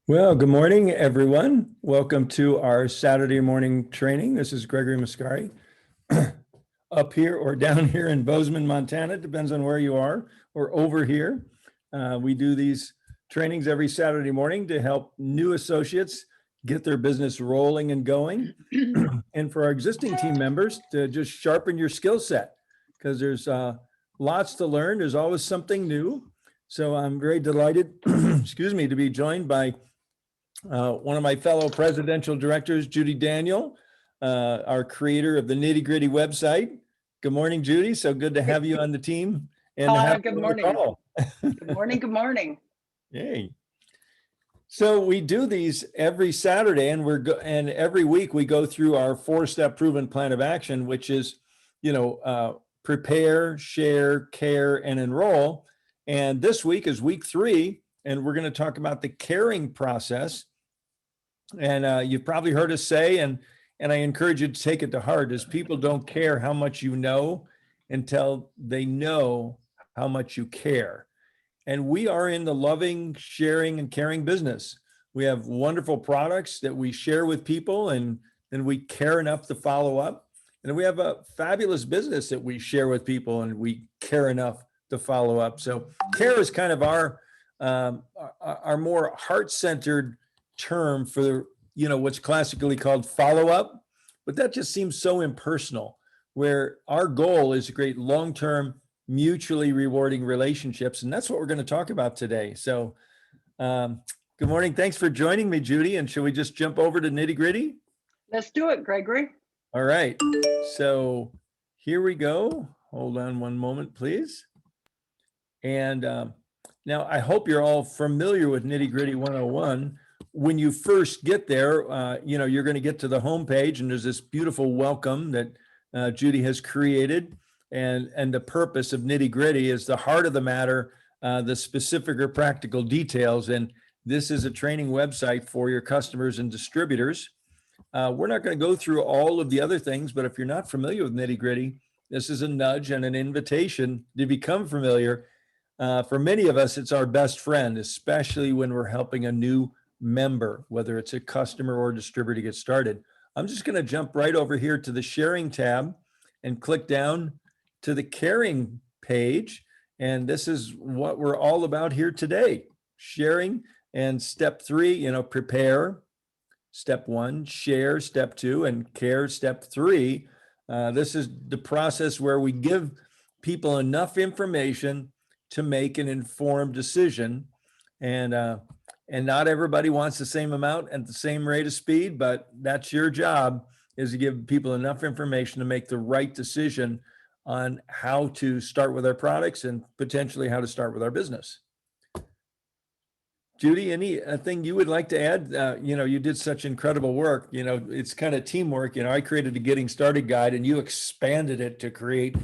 Well, good morning, everyone. Welcome to our Saturday morning training. This is Gregory Muscari up here or down here in Bozeman, Montana, depends on where you are, or over here. We do these trainings every Saturday morning to help new associates get their business rolling and going. And for our existing team members to just sharpen your skill set, because there's lots to learn. There's always something new. So I'm very delighted, excuse me, to be joined by one of my fellow presidential directors, Judy Daniel, our creator of the Nitty Gritty website. Good morning, Judy. So good to have you on the team. And Good morning. Good morning. Good morning. Yay. So we do these every Saturday, and every week we go through our 4-step proven plan of action, which is, prepare, share, care, and enroll. And this week is week 3, and we're going to talk about the caring process. And you've probably heard us say, and I encourage you to take it to heart, is people don't care how much you know until they know how much you care. And we are in the loving, sharing, and caring business. We have wonderful products that we share with people, and then we care enough to follow up. And we have a fabulous business that we share with people, and we care enough to follow up. So care is kind of our more heart-centered term for what's classically called follow-up, but that just seems so impersonal, where our goal is to create long-term mutually rewarding relationships, and that's what we're going to talk about today. So good morning, thanks for joining me, Judy, and should we just jump over to nitty-gritty? Let's do it, Gregory. All right, so here we go. Hold on one moment, please. And now I hope you're all familiar with Nitty Gritty 101. When you first get there, you're going to get to the homepage, and there's this beautiful welcome that Judy has created. And the purpose of Nitty Gritty is the heart of the matter, the specific or practical details. And this is a training website for your customers and distributors. We're not going to go through all of the other things, but if you're not familiar with Nitty Gritty, this is a nudge and an invitation to become familiar. For many of us, it's our best friend, especially when we're helping a new member, whether it's a customer or distributor, to get started. I'm just going to jump right over here to the sharing tab and click down to the caring page. And this is what we're all about here today, sharing. And step 3, prepare, step 1, share, step 2, and care, step 3. This is the process where we give people enough information to make an informed decision. And not everybody wants the same amount at the same rate of speed, but that's your job, is to give people enough information to make the right decision on how to start with our products and potentially how to start with our business. Judy, anything you would like to add? You did such incredible work. It's kind of teamwork. I created a getting started guide, and you expanded it to create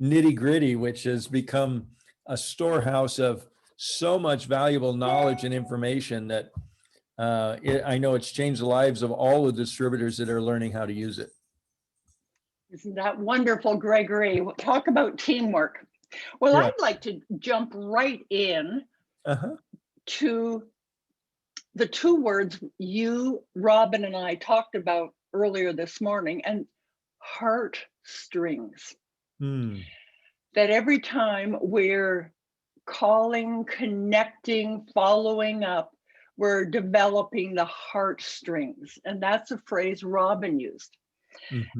Nitty Gritty, which has become a storehouse of so much valuable knowledge and information that I know it's changed the lives of all the distributors that are learning how to use it. Isn't that wonderful, Gregory? Talk about teamwork. Well, yeah. I'd like to jump right in to the 2 words you, Robin, and I talked about earlier this morning, and heartstrings. That every time we're calling, connecting, following up, we're developing the heartstrings. And that's a phrase Robin used.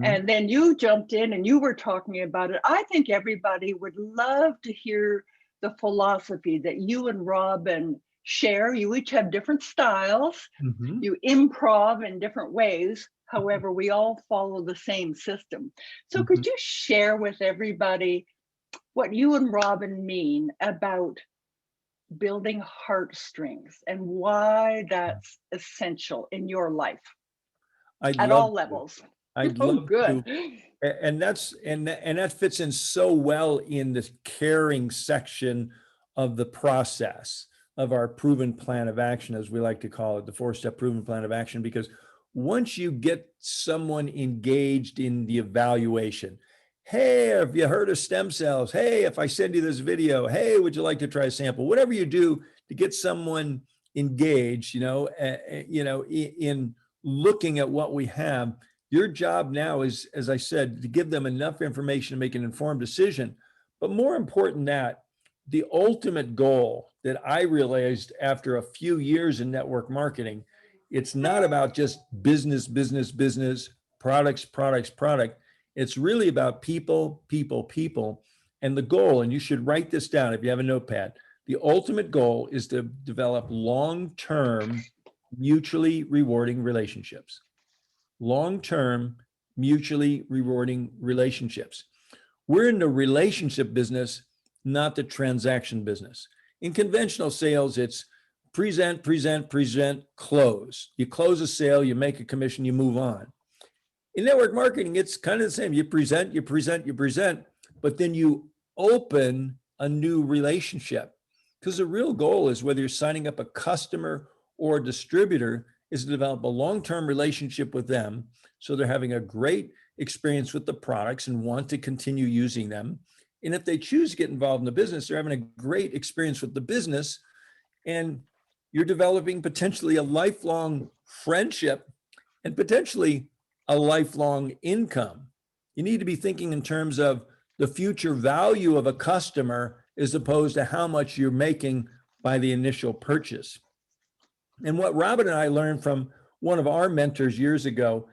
And then you jumped in and you were talking about it. I think everybody would love to hear the philosophy that you and Robin share. You each have different styles. You improv in different ways. However, we all follow the same system. So could you share with everybody what you and Robin mean about building heartstrings and why that's essential in your life at all levels? I'd love to. And that fits in so well in the caring section of the process of our proven plan of action, as we like to call it, the 4-step proven plan of action, because once you get someone engaged in the evaluation, hey, have you heard of stem cells? Hey, if I send you this video, hey, would you like to try a sample? Whatever you do to get someone engaged, in looking at what we have. Your job now is, as I said, to give them enough information to make an informed decision. But more important than that, the ultimate goal that I realized after a few years in network marketing, it's not about just business, business, business, products, products, product. It's really about people, people, people. And the goal, and you should write this down if you have a notepad, the ultimate goal is to develop long-term, mutually rewarding relationships. Long-term, mutually rewarding relationships. We're in the relationship business, not the transaction business. In conventional sales, it's present, present, present, close. You close a sale, you make a commission, you move on. In network marketing, it's kind of the same. You present, you present, you present, but then you open a new relationship. Because the real goal is, whether you're signing up a customer or a distributor, is to develop a long-term relationship with them, so they're having a great experience with the products and want to continue using them. And if they choose to get involved in the business, they're having a great experience with the business, and you're developing potentially a lifelong friendship and potentially a lifelong income. You need to be thinking in terms of the future value of a customer as opposed to how much you're making by the initial purchase. And what Robin and I learned from one of our mentors years ago,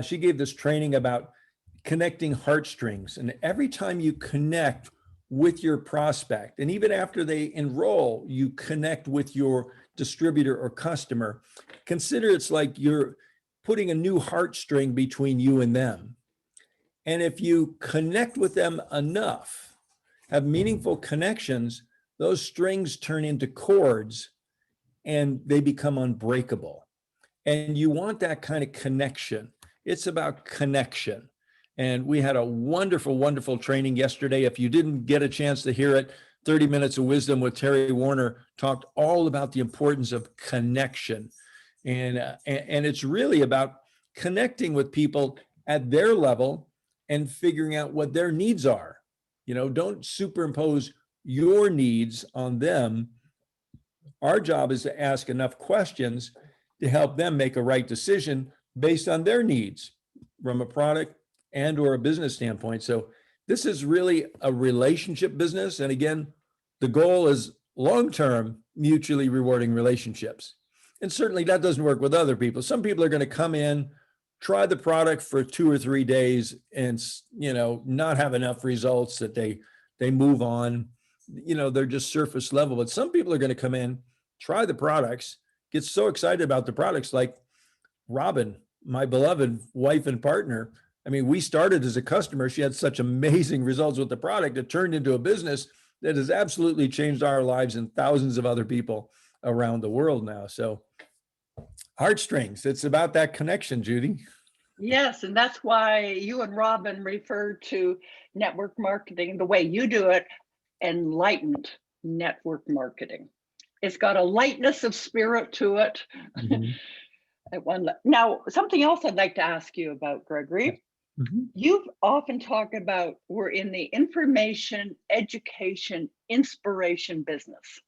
she gave this training about connecting heartstrings. And every time you connect with your prospect, and even after they enroll, you connect with your distributor or customer, consider it's like you're putting a new heartstring between you and them. And if you connect with them enough, have meaningful connections, those strings turn into cords and they become unbreakable. And you want that kind of connection. It's about connection. And we had a wonderful, wonderful training yesterday. If you didn't get a chance to hear it, 30 Minutes of Wisdom with Terry Warner talked all about the importance of connection. And it's really about connecting with people at their level and figuring out what their needs are. Don't superimpose your needs on them. Our job is to ask enough questions to help them make a right decision based on their needs from a product and or a business standpoint. So this is really a relationship business. And again, the goal is long-term, mutually rewarding relationships. And certainly that doesn't work with other people. Some people are going to come in, try the product for 2 or 3 days and, not have enough results that they move on. They're just surface level. But some people are going to come in, try the products, get so excited about the products, like Robin, my beloved wife and partner. I mean, we started as a customer. She had such amazing results with the product. It turned into a business that has absolutely changed our lives and thousands of other people around the world now. So heartstrings, it's about that connection, Judy. Yes, and that's why you and Robin refer to network marketing the way you do it, enlightened network marketing. It's got a lightness of spirit to it. Mm-hmm. Now, something else I'd like to ask you about, Gregory. Mm-hmm. You've often talked about we're in the information, education, inspiration business.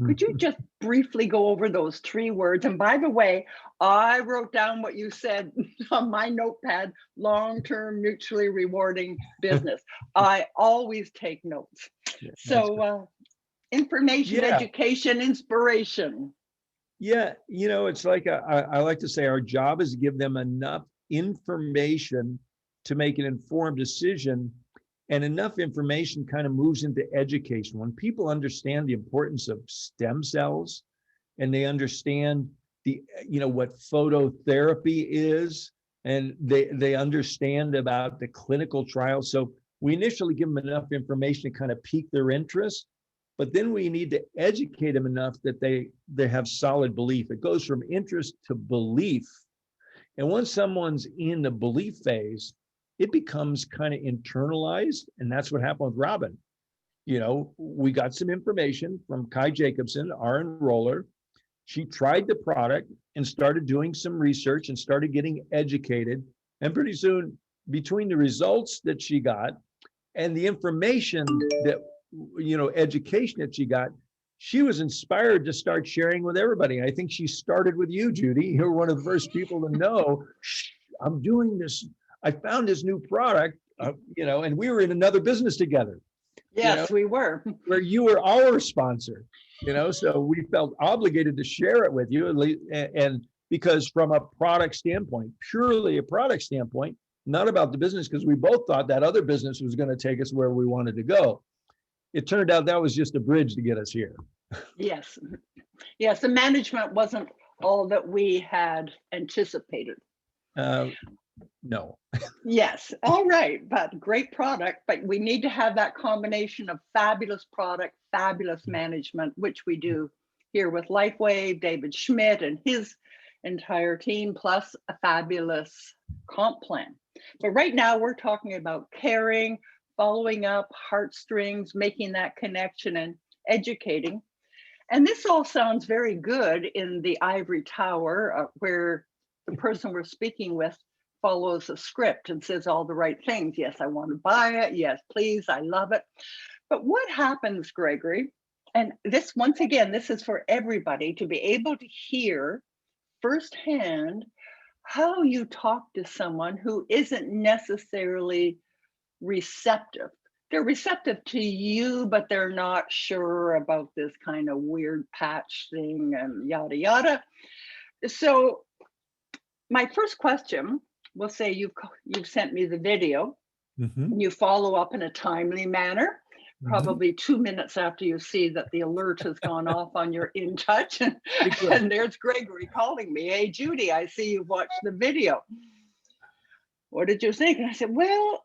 Could you just briefly go over those 3 words? And by the way, I wrote down what you said on my notepad: long-term, mutually rewarding business. I always take notes. Yeah, so information, education, inspiration. Yeah, it's like I like to say our job is to give them enough information to make an informed decision. And enough information kind of moves into education. When people understand the importance of stem cells, and they understand what phototherapy is, and they understand about the clinical trials. So we initially give them enough information to kind of pique their interest, but then we need to educate them enough that they have solid belief. It goes from interest to belief. And once someone's in the belief phase, it becomes kind of internalized. And that's what happened with Robin. We got some information from Kai Jacobson, our enroller. She tried the product and started doing some research and started getting educated. And pretty soon, between the results that she got and the information that, education that she got, she was inspired to start sharing with everybody. I think she started with you, Judy. You're one of the first people to know, "Shh, I'm doing this. I found this new product, and we were in another business together, Yes, we were. where you were our sponsor, so we felt obligated to share it with you, at least, and because from a product standpoint, purely a product standpoint, not about the business, because we both thought that other business was going to take us where we wanted to go. It turned out that was just a bridge to get us here. Yes. Yes, the management wasn't all that we had anticipated. No. Yes, all right, but great product, but we need to have that combination of fabulous product, fabulous management, which we do here with LifeWave, David Schmidt and his entire team, plus a fabulous comp plan. But right now we're talking about caring, following up, heartstrings, making that connection and educating. And this all sounds very good in the ivory tower, where the person we're speaking with follows a script and says all the right things. Yes, I want to buy it. Yes, please, I love it. But what happens, Gregory, and this, once again, this is for everybody to be able to hear firsthand how you talk to someone who isn't necessarily receptive. They're receptive to you, but they're not sure about this kind of weird patch thing and yada, yada. So my first question, we'll say you've sent me the video, and you follow up in a timely manner, probably 2 minutes after you see that the alert has gone off on your In Touch. And there's Gregory calling me. Hey, Judy, I see you've watched the video. What did you think? And I said, well,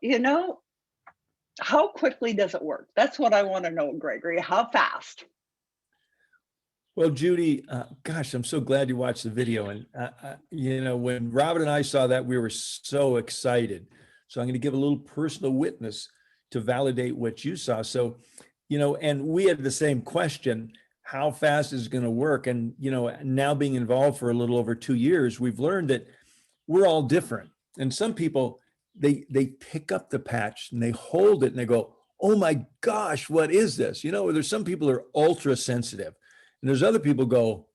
how quickly does it work? That's what I want to know, Gregory. How fast? Well, Judy, gosh, I'm so glad you watched the video. And, when Robin and I saw that, we were so excited. So I'm going to give a little personal witness to validate what you saw. So, and we had the same question, how fast is it going to work? And, now being involved for a little over 2 years, we've learned that we're all different. And some people, they pick up the patch and they hold it and they go, oh my gosh, what is this? There's some people who are ultra sensitive. And there's other people go,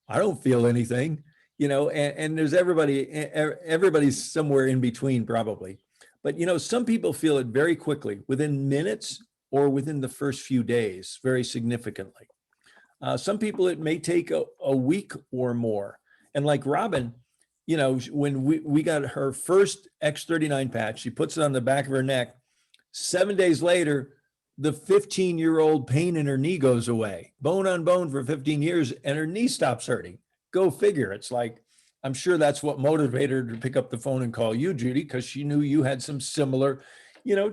I don't feel anything, and there's everybody's somewhere in between probably. But, some people feel it very quickly, within minutes or within the first few days, very significantly. Some people, it may take a week or more. And like Robin, when we got her first X39 patch, she puts it on the back of her neck. 7 days later, the 15-year-old pain in her knee goes away, bone on bone for 15 years, and her knee stops hurting. Go figure. It's like, I'm sure that's what motivated her to pick up the phone and call you, Judy, because she knew you had some similar,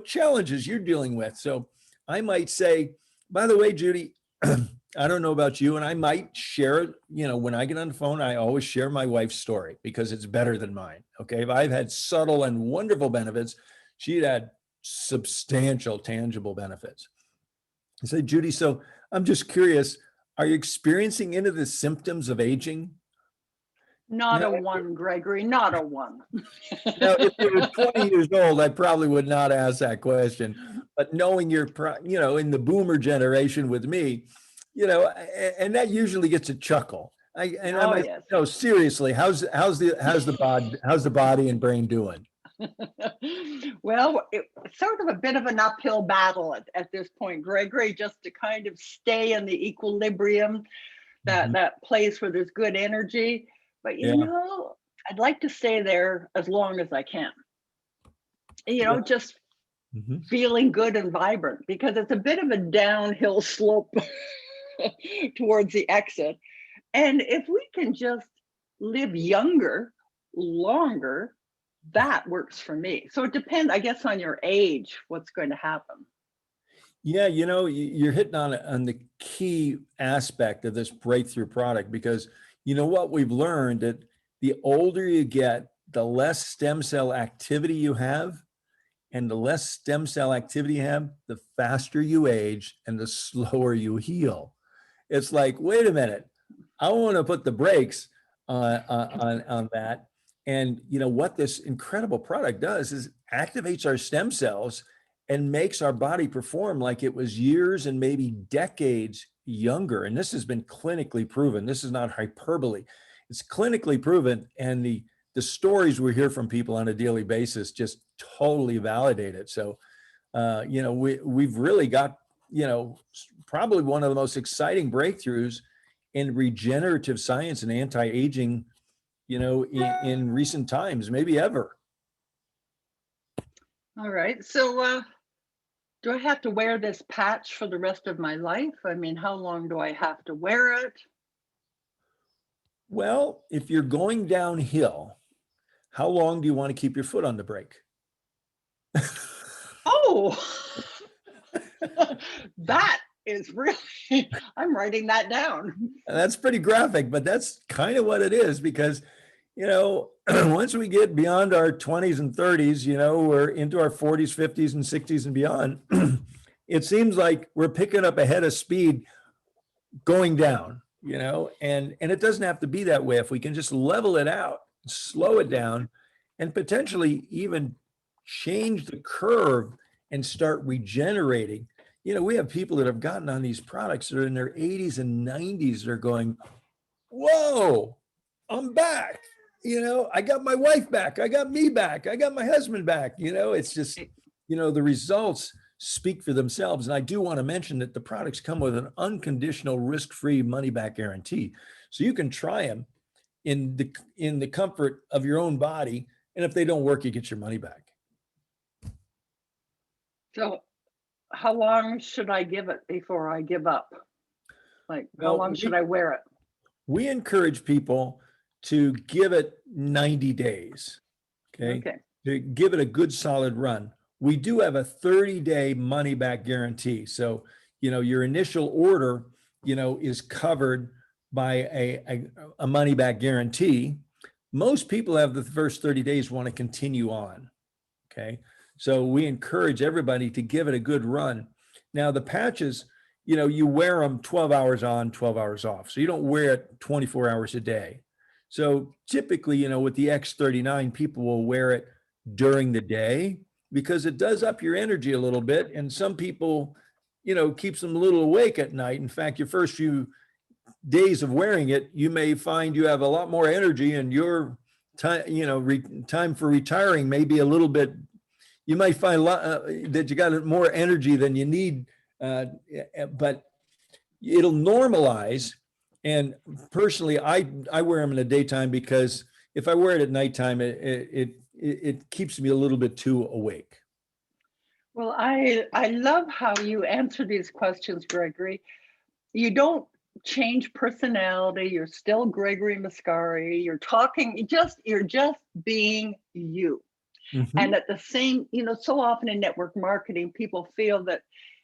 challenges you're dealing with. So I might say, by the way, Judy, I don't know about you, and I might share it. When I get on the phone, I always share my wife's story because it's better than mine. Okay. If I've had subtle and wonderful benefits, she'd had substantial, tangible benefits. I say, Judy, so I'm just curious, are you experiencing any of the symptoms of aging? Not a one, Gregory, not a one. Now, if you were 20 years old, I probably would not ask that question. But knowing you're, in the boomer generation with me, and that usually gets a chuckle. Yes. No, seriously, how's the body and brain doing? Well, it's sort of a bit of an uphill battle at this point, Gregory, just to kind of stay in the equilibrium, that place where there's good energy. But I'd like to stay there as long as I can. Just feeling good and vibrant, because it's a bit of a downhill slope towards the exit. And if we can just live younger, longer, that works for me. So it depends, I guess, on your age, what's going to happen. Yeah, you're hitting on the key aspect of this breakthrough product, because what we've learned, that the older you get, the less stem cell activity you have, and the less stem cell activity you have, the faster you age and the slower you heal. It's like, wait a minute, I want to put the brakes on that. And what this incredible product does is activates our stem cells and makes our body perform like it was years and maybe decades younger. And this has been clinically proven. This is not hyperbole. It's clinically proven. And the stories we hear from people on a daily basis just totally validate it. So, we've really got, probably one of the most exciting breakthroughs in regenerative science and anti-aging, in recent times, maybe ever. All right. So do I have to wear this patch for the rest of my life? I mean, how long do I have to wear it? Well, if you're going downhill, how long do you want to keep your foot on the brake? Oh, that is really, I'm writing that down. That's pretty graphic, but that's kind of what it is because, once we get beyond our 20s and 30s, we're into our 40s, 50s, and 60s and beyond. It seems like we're picking up a head of speed going down, and it doesn't have to be that way. If we can just level it out, slow it down, and potentially even change the curve and start regenerating. We have people that have gotten on these products that are in their 80s and 90s. They're going, whoa, I'm back. I got my wife back. I got me back. I got my husband back. It's just, the results speak for themselves. And I do want to mention that the products come with an unconditional risk-free money-back guarantee. So you can try them in the comfort of your own body. And if they don't work, you get your money back. So how long should I give it before I give up? Like, how long should I wear it? We encourage people to give it 90 days, okay? To give it a good solid run. We do have a 30-day money-back guarantee. So, your initial order, is covered by a money-back guarantee. Most people have the first 30 days want to continue on, okay? So we encourage everybody to give it a good run. Now the patches, you wear them 12 hours on, 12 hours off. So you don't wear it 24 hours a day. So typically, with the X39, people will wear it during the day because it does up your energy a little bit. And some people, keeps them a little awake at night. In fact, your first few days of wearing it, you may find you have a lot more energy and your time, time for retiring may be a little bit. You might find that you got more energy than you need, but it'll normalize. And personally, I wear them in the daytime because if I wear it at nighttime, it keeps me a little bit too awake. Well, I love how you answer these questions, Gregory. You don't change personality. You're still Gregory Mascari. You're just being you. Mm-hmm. And at the same, so often in network marketing, people feel that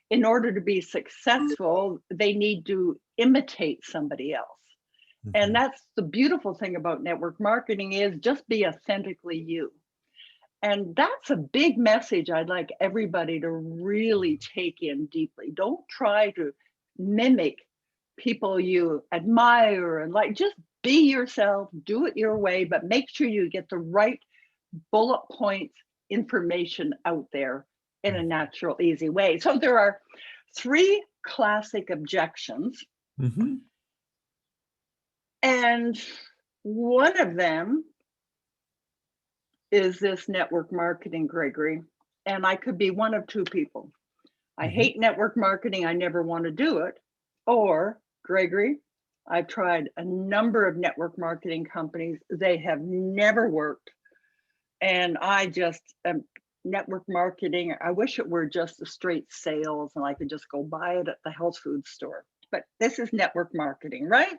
in order to be successful, they need to imitate somebody else. Mm-hmm. And that's the beautiful thing about network marketing is just be authentically you. And that's a big message I'd like everybody to really take in deeply. Don't try to mimic people you admire and like, just be yourself, do it your way, but make sure you get the right bullet points information out there in a natural, easy way. So there are 3 classic objections. Mm-hmm. And one of them is this network marketing, Gregory. And I could be one of 2 people. I hate network marketing. I never want to do it. Or, Gregory, I've tried a number of network marketing companies. They have never worked. And I just network marketing. I wish it were just a straight sales and I could just go buy it at the health food store. But this is network marketing, right?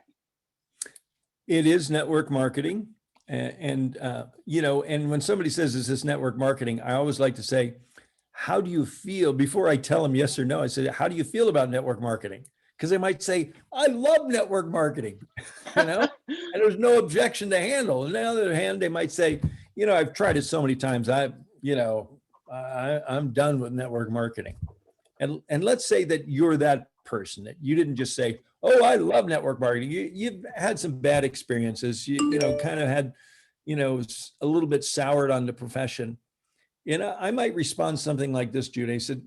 It is network marketing. And when somebody says, is this network marketing? I always like to say, how do you feel? Before I tell them yes or no, I say, how do you feel about network marketing? Because they might say, I love network marketing, and there's no objection to handle. On the other hand, they might say, I've tried it so many times. I'm done with network marketing. And let's say that you're that person, that you didn't just say, oh, I love network marketing. You've had some bad experiences, kind of had, a little bit soured on the profession. I might respond something like this, Judy. I said,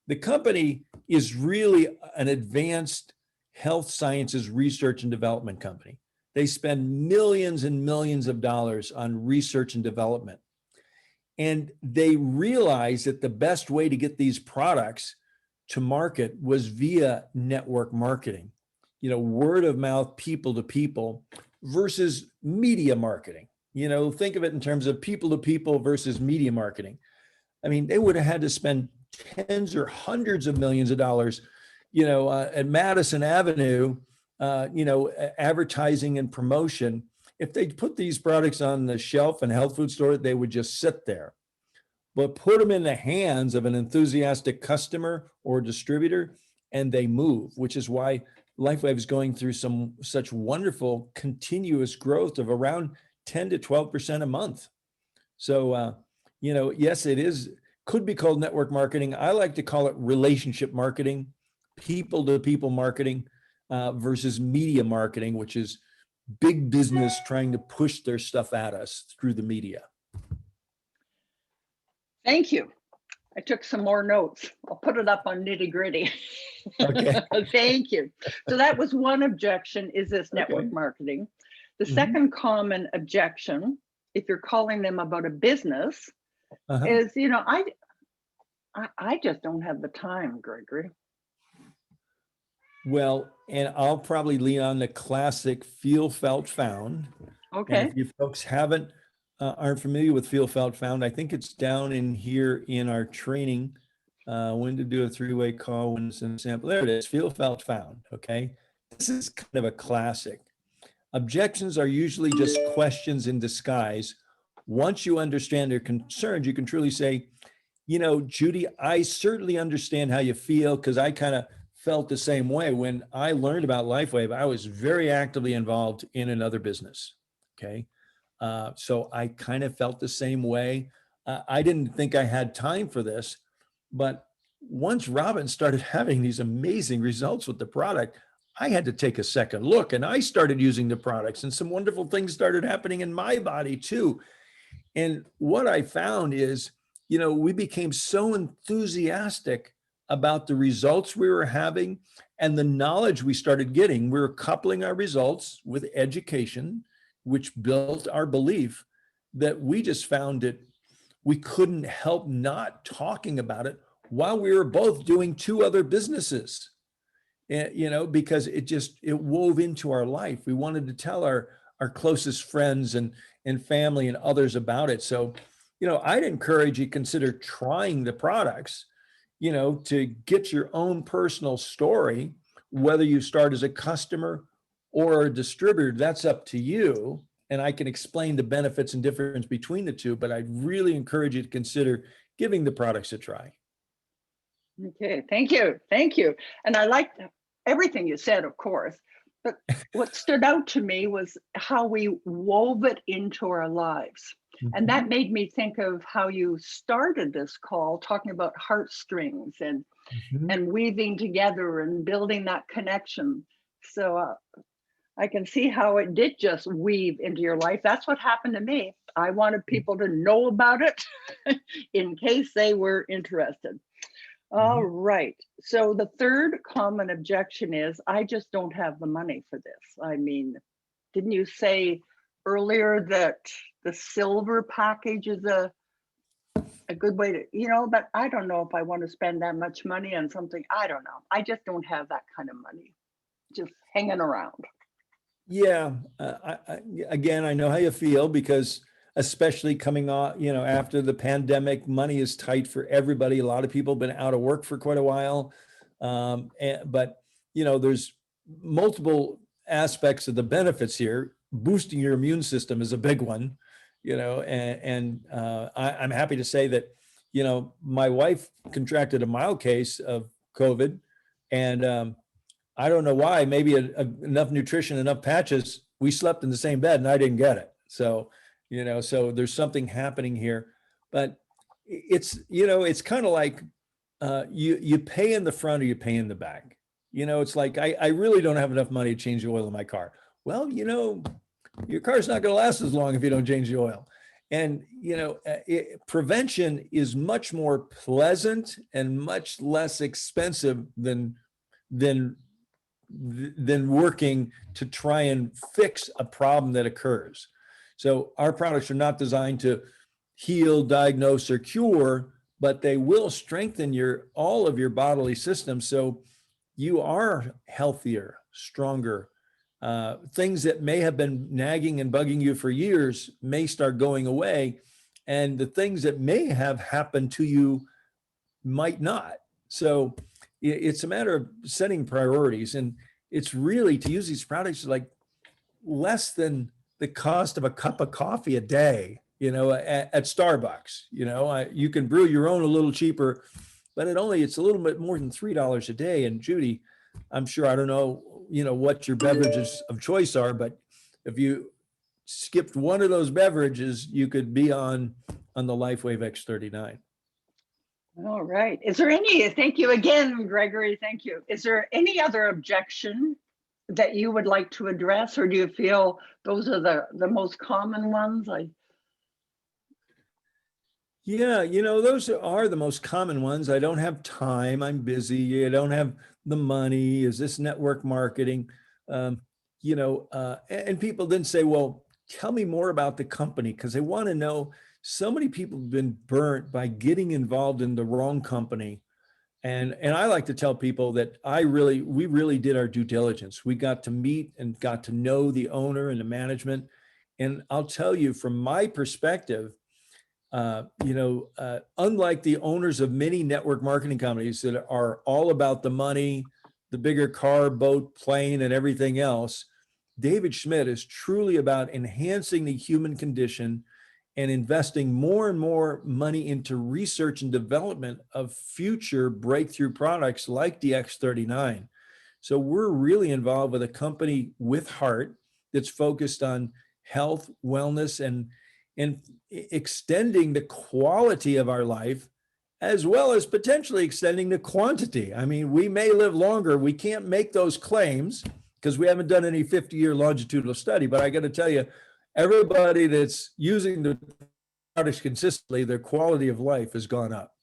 the company is really an advanced health sciences research and development company. They spend millions and millions of dollars on research and development. And they realized that the best way to get these products to market was via network marketing, word of mouth, people to people versus media marketing. Think of it in terms of people to people versus media marketing. I mean, they would have had to spend tens or hundreds of millions of dollars, at Madison Avenue, advertising and promotion. If they put these products on the shelf in a health food store, they would just sit there. But put them in the hands of an enthusiastic customer or distributor, and they move, which is why LifeWave is going through such wonderful continuous growth of around 10 to 12% a month. So, yes, could be called network marketing. I like to call it relationship marketing, people to people marketing versus media marketing, which is big business trying to push their stuff at us through the media. Thank you. I took some more notes. I'll put it up on Nitty Gritty. Okay. Thank you. So that was one objection, is this network marketing. The second common objection, if you're calling them about a business, is, I just don't have the time, Gregory. Well, and I'll probably lean on the classic feel, felt, found. Okay. And if you folks aren't familiar with feel, felt, found, I think it's down in here in our training, when to do a three-way call, when it's in sample. There it is, feel, felt, found. Okay. This is kind of a classic. Objections are usually just questions in disguise. Once you understand their concerns, you can truly say, Judy, I certainly understand how you feel, because I kind of felt the same way. When I learned about LifeWave, I was very actively involved in another business. Okay. So I kind of felt the same way. I didn't think I had time for this, but once Robin started having these amazing results with the product, I had to take a second look, and I started using the products, and some wonderful things started happening in my body too. And what I found is, we became so enthusiastic about the results we were having and the knowledge we started getting. We were coupling our results with education, which built our belief that we just found it. We couldn't help not talking about it while we were both doing two other businesses. Because it wove into our life. We wanted to tell our closest friends and family and others about it. So, I'd encourage you to consider trying the products, to get your own personal story, whether you start as a customer or a distributor, that's up to you. And I can explain the benefits and difference between the two, but I'd really encourage you to consider giving the products a try. Okay, thank you. Thank you. And I liked everything you said, of course, but what stood out to me was how we wove it into our lives. And that made me think of how you started this call talking about heartstrings and weaving together and building that connection. So I can see how it did just weave into your life. That's what happened to me. I wanted people to know about it in case they were interested. All right. So the third common objection is, I just don't have the money for this. I mean, didn't you say earlier that the silver package is a good way to, but I don't know if I want to spend that much money on something. I don't know. I just don't have that kind of money just hanging around. Yeah. Again, I know how you feel, because especially coming on, after the pandemic, money is tight for everybody. A lot of people have been out of work for quite a while. But there's multiple aspects of the benefits here. Boosting your immune system is a big one, and I'm happy to say that, my wife contracted a mild case of COVID, and I don't know why, maybe enough nutrition, enough patches, we slept in the same bed and I didn't get it. So, so there's something happening here, but it's kind of like you pay in the front or you pay in the back. It's like, I really don't have enough money to change the oil in my car. Well, your car's not going to last as long if you don't change the oil. And, prevention is much more pleasant and much less expensive than than working to try and fix a problem that occurs. So our products are not designed to heal, diagnose, or cure, but they will strengthen all of your bodily systems. So you are healthier, stronger. Things that may have been nagging and bugging you for years may start going away. And the things that may have happened to you might not. So it's a matter of setting priorities. And it's really, to use these products, like less than the cost of a cup of coffee a day, at Starbucks. You can brew your own a little cheaper, but it's a little bit more than $3 a day. And Judy, I'm sure, I don't know, what your beverages of choice are, but if you skipped one of those beverages, you could be on the LifeWave X39. All right. Thank you again, Gregory. Thank you. Is there any other objection that you would like to address, or do you feel those are the most common ones? Yeah, those are the most common ones. I don't have time. I'm busy. I don't have the money. Is this network marketing? And people then say, well, tell me more about the company, because they want to know. So many people have been burnt by getting involved in the wrong company. And I like to tell people that we really did our due diligence. We got to meet and got to know the owner and the management. And I'll tell you, from my perspective, unlike the owners of many network marketing companies that are all about the money, the bigger car, boat, plane, and everything else, David Schmidt is truly about enhancing the human condition and investing more and more money into research and development of future breakthrough products like the X39. So we're really involved with a company with heart that's focused on health, wellness, and extending the quality of our life, as well as potentially extending the quantity. I mean, we may live longer. We can't make those claims because we haven't done any 50-year longitudinal study, but I got to tell you, everybody that's using the products consistently, their quality of life has gone up.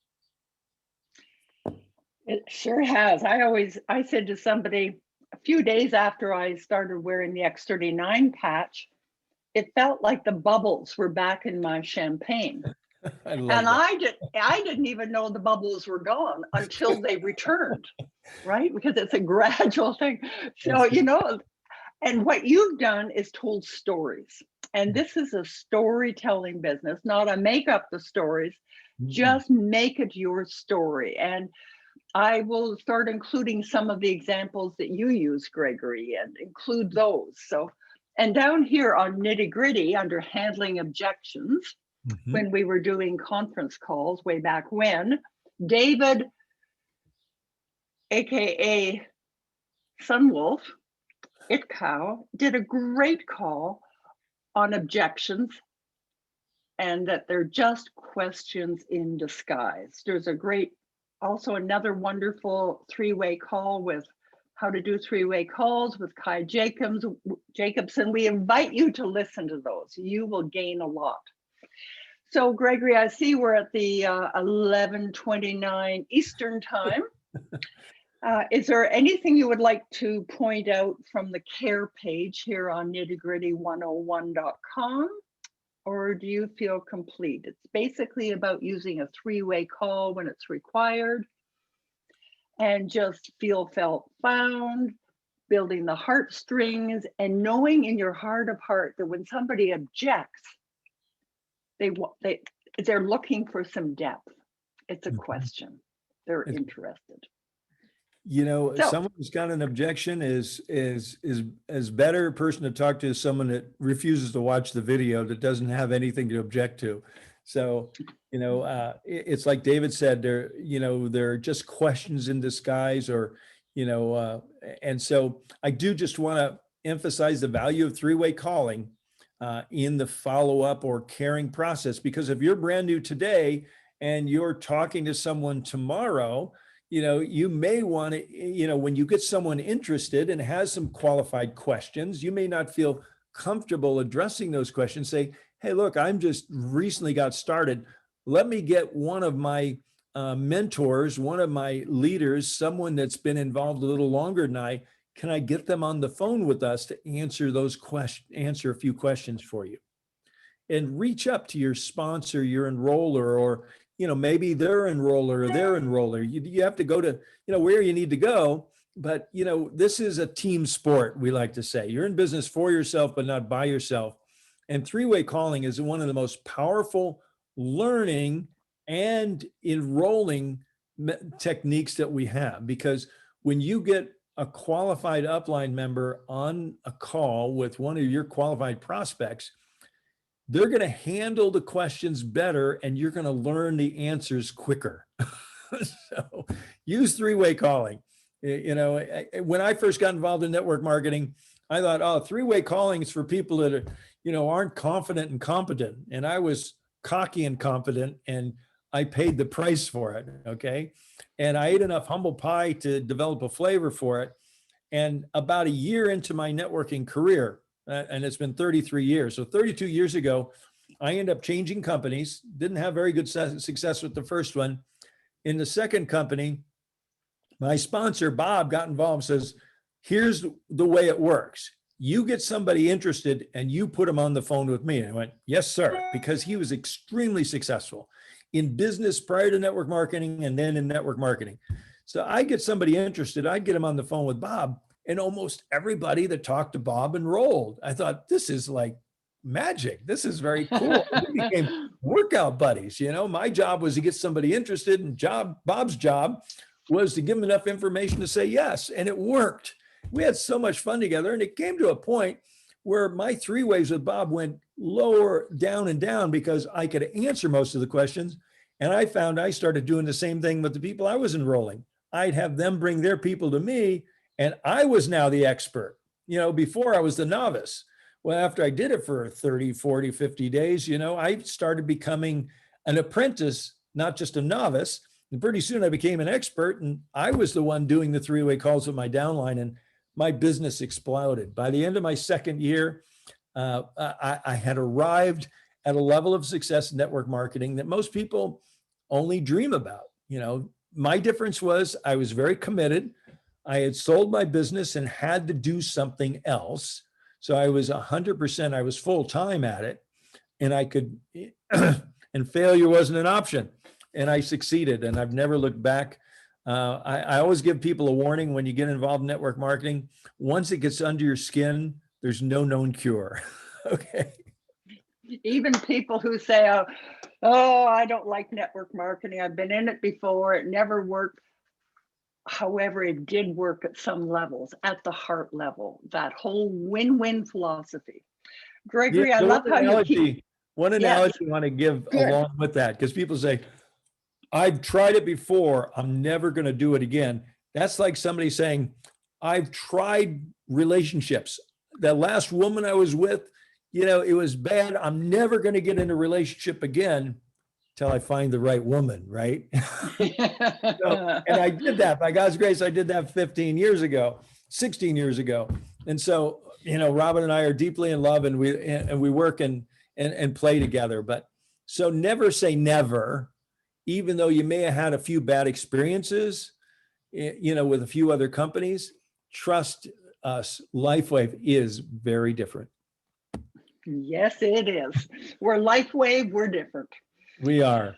It sure has. I said to somebody a few days after I started wearing the X39 patch, it felt like the bubbles were back in my champagne. I didn't even know the bubbles were gone until they returned, right? Because it's a gradual thing. So, and what you've done is told stories. And this is a storytelling business, not a make up the stories, just make it your story. And I will start including some of the examples that you use, Gregory, and include those. So, and down here on Nitty Gritty under handling objections, when we were doing conference calls way back when, David, AKA Sunwolf, Itcow, did a great call on objections and that they're just questions in disguise. There's also another wonderful three-way call with how to do three-way calls with Kai Jacobson. We invite you to listen to those. You will gain a lot. So Gregory, I see we're at the 11:29 Eastern time. Is there anything you would like to point out from the care page here on nittygritty101.com? Or do you feel complete? It's basically about using a three-way call when it's required and just feel, felt, found, building the heartstrings, and knowing in your heart of heart that when somebody objects, they're looking for some depth. It's a question. They're interested. Someone who's got an objection is better person to talk to is someone that refuses to watch the video, that doesn't have anything to object to. So, it's like David said, they're just questions in disguise, or, and so I do just want to emphasize the value of three-way calling in the follow-up or caring process, because if you're brand new today and you're talking to someone tomorrow, you may want to, when you get someone interested and has some qualified questions, you may not feel comfortable addressing those questions. Say, hey, look, I'm just recently got started. Let me get one of my mentors, one of my leaders, someone that's been involved a little longer than I. can I get them on the phone with us to answer those questions, answer a few questions for you? And reach up to your sponsor, your enroller, or, maybe their enroller or their enroller. You have to go to, where you need to go. But, this is a team sport, we like to say. You're in business for yourself, but not by yourself. And three-way calling is one of the most powerful learning and enrolling techniques that we have, because when you get a qualified upline member on a call with one of your qualified prospects, they're going to handle the questions better and you're going to learn the answers quicker. So use three-way calling. When I first got involved in network marketing, I thought, oh, three-way calling is for people that are, aren't confident and competent. And I was cocky and confident, and I paid the price for it. Okay. And I ate enough humble pie to develop a flavor for it. And about a year into my networking career, and it's been 33 years. So 32 years ago, I ended up changing companies, didn't have very good success with the first one. In the second company, my sponsor, Bob, got involved and says, here's the way it works. You get somebody interested and you put them on the phone with me. And I went, yes, sir, because he was extremely successful in business prior to network marketing and then in network marketing. So I get somebody interested, I'd get him on the phone with Bob, and almost everybody that talked to Bob enrolled. I thought, this is like magic. This is very cool. We became workout buddies. My job was to get somebody interested, and Bob's job was to give them enough information to say yes. And it worked. We had so much fun together. And it came to a point where my three ways with Bob went lower, down and down, because I could answer most of the questions. And I found I started doing the same thing with the people I was enrolling. I'd have them bring their people to me, and I was now the expert. Before I was the novice. Well, after I did it for 30, 40, 50 days, I started becoming an apprentice, not just a novice. And pretty soon I became an expert, and I was the one doing the three-way calls with my downline, and my business exploded. By the end of my second year, I had arrived at a level of success in network marketing that most people only dream about. My difference was I was very committed. I had sold my business and had to do something else. So I was 100%, I was full time at it, and I could, and failure wasn't an option. And I succeeded, and I've never looked back. I always give people a warning when you get involved in network marketing. Once it gets under your skin, there's no known cure. Okay. Even people who say, oh, I don't like network marketing. I've been in it before. It never worked. However, it did work at some levels, at the heart level, that whole win-win philosophy. Gregory, I love how you keep. One analogy I want to give along with that, because people say, I've tried it before, I'm never going to do it again. That's like somebody saying, I've tried relationships. That last woman I was with, it was bad. I'm never going to get in a relationship again till I find the right woman, right? And I did that. By God's grace, I did that 16 years ago. And so, Robin and I are deeply in love, and we work and play together. But so never say never, even though you may have had a few bad experiences, with a few other companies. Trust us, LifeWave is very different. Yes, it is. We're LifeWave, we're different. We are.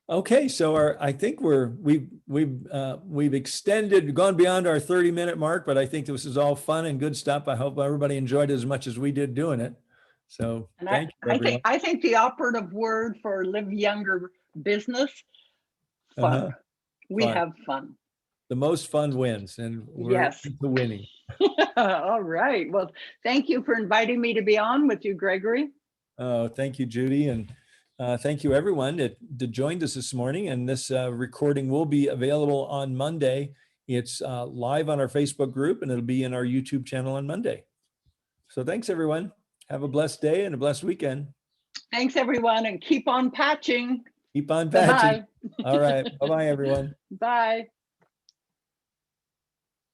Okay, so I think we've extended, gone beyond our 30-minute mark, but I think this is all fun and good stuff. I hope everybody enjoyed it as much as we did doing it. So thank you, everyone. I think the operative word for Live Younger business, fun. We have fun. The most fun wins, and we're into winning. All right. Well, thank you for inviting me to be on with you, Gregory. Thank you, Judy. And thank you, everyone that joined us this morning. And this recording will be available on Monday. It's live on our Facebook group, and it'll be in our YouTube channel on Monday. So thanks, everyone. Have a blessed day and a blessed weekend. Thanks, everyone. And keep on patching. Keep on patching. Bye-bye. All right. Bye-bye, everyone. Bye.